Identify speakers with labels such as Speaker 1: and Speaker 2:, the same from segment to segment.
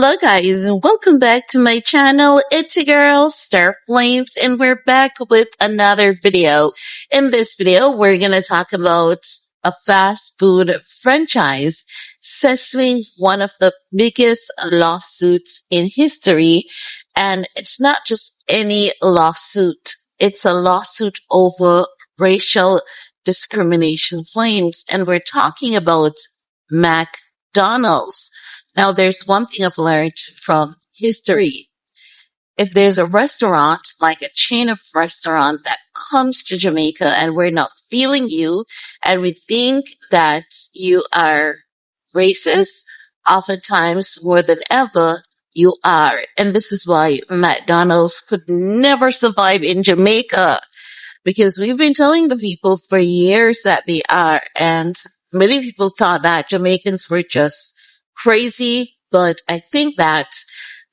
Speaker 1: Hello guys, welcome back to my channel. It's your girl, Star Flames, and we're back with another video. In this video, we're gonna talk about a fast food franchise settling one of the biggest lawsuits in history. And it's not just any lawsuit. It's a lawsuit over racial discrimination claims. And we're talking about McDonald's. Now, there's one thing I've learned from history. If there's a restaurant, like a chain of restaurant that comes to Jamaica and we're not feeling you and we think that you are racist, oftentimes more than ever, you are. And this is why McDonald's could never survive in Jamaica, because we've been telling the people for years that they are. And many people thought that Jamaicans were just crazy, but I think that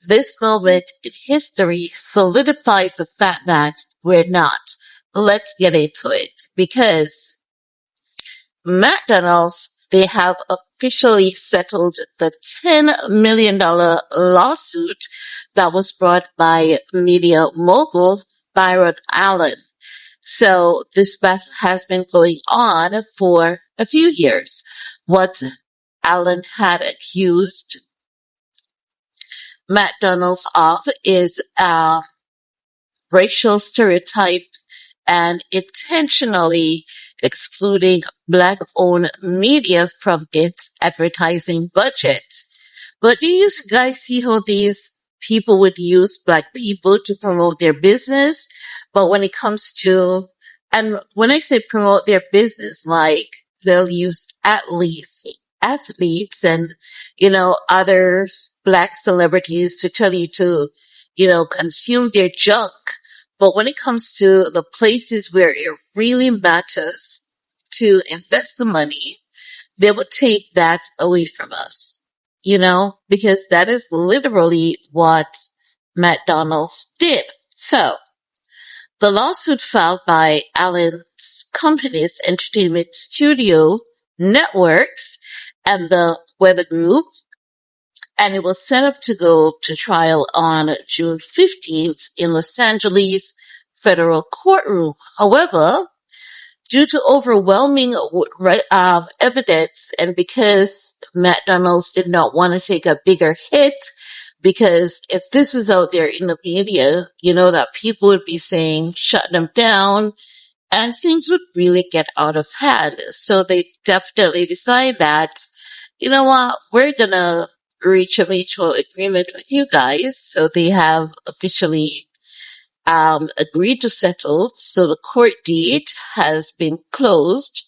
Speaker 1: this moment in history solidifies the fact that we're not. Let's get into it, because McDonald's, they have officially settled the $10 million lawsuit that was brought by media mogul Byron Allen. So this battle has been going on for a few years. What Allen had accused McDonald's of is racial stereotype and intentionally excluding black-owned media from its advertising budget. But do you guys see how these people would use black people to promote their business? But when it comes to, and when I say promote their business, like they'll use athletes and, other black celebrities to tell you to, consume their junk. But when it comes to the places where it really matters to invest the money, they will take that away from us, because that is literally what McDonald's did. So, the lawsuit filed by Allen's company's entertainment studio networks and the Weather Group, and it was set up to go to trial on June 15th in Los Angeles federal courtroom. However, due to overwhelming evidence, and because McDonald's did not want to take a bigger hit, because if this was out there in the media, that people would be saying, shut them down, and things would really get out of hand. So they definitely decided that, you know what, we're gonna reach a mutual agreement with you guys. So they have officially agreed to settle. So the court date has been closed,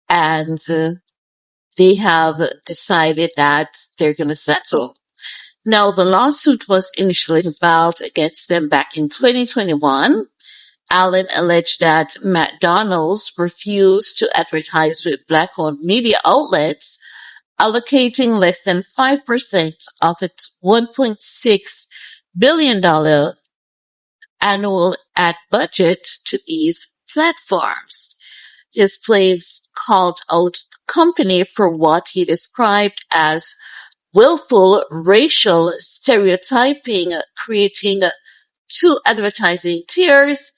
Speaker 1: and they have decided that they're gonna settle. Now, the lawsuit was initially filed against them back in 2021. Allen alleged that McDonald's refused to advertise with black-owned media outlets, allocating less than 5% of its $1.6 billion annual ad budget to these platforms. His claims called out the company for what he described as willful racial stereotyping, creating two advertising tiers,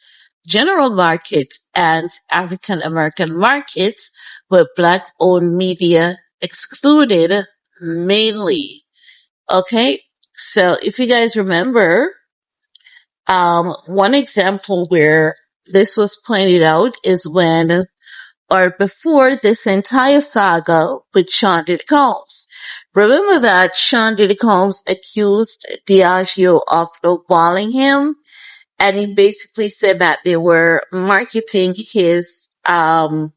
Speaker 1: general market and African American markets, with black owned media excluded mainly. Okay. So if you guys remember, one example where this was pointed out is when, or before this entire saga with Sean Diddy Combs. Remember that Sean Diddy Combs accused Diageo of lowballing him, and he basically said that they were marketing his DeLeon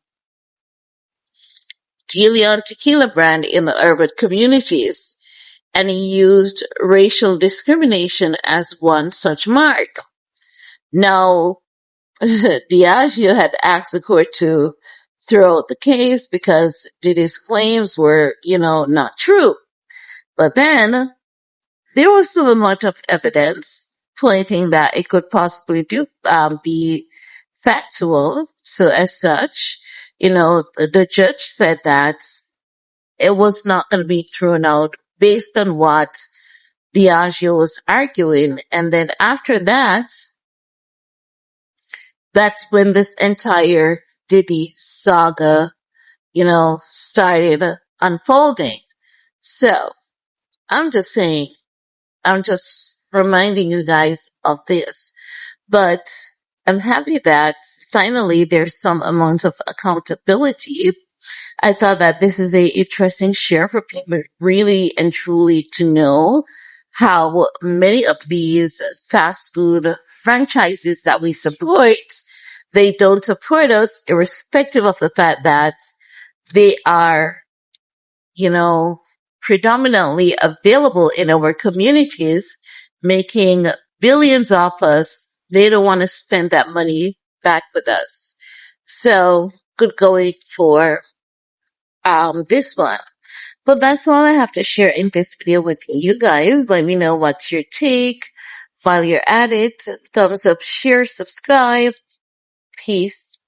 Speaker 1: tequila brand in the urban communities, and he used racial discrimination as one such mark. Now, Diageo had asked the court to throw out the case because Diddy's claims were, not true. But then there was some amount of evidence pointing that it could possibly be factual. So as such, the judge said that it was not going to be thrown out based on what Diageo was arguing. And then after that, that's when this entire Diddy saga, started unfolding. So I'm just saying, I'm just reminding you guys of this. But I'm happy that finally there's some amount of accountability. I thought that this is a interesting share for people really and truly to know how many of these fast food franchises that we support, they don't support us irrespective of the fact that they are, you know, predominantly available in our communities, making billions off us. They don't want to spend that money back with us. So good going for this one. But that's all I have to share in this video with you guys. Let me know what's your take. While you're at it, thumbs up, share, subscribe. Peace.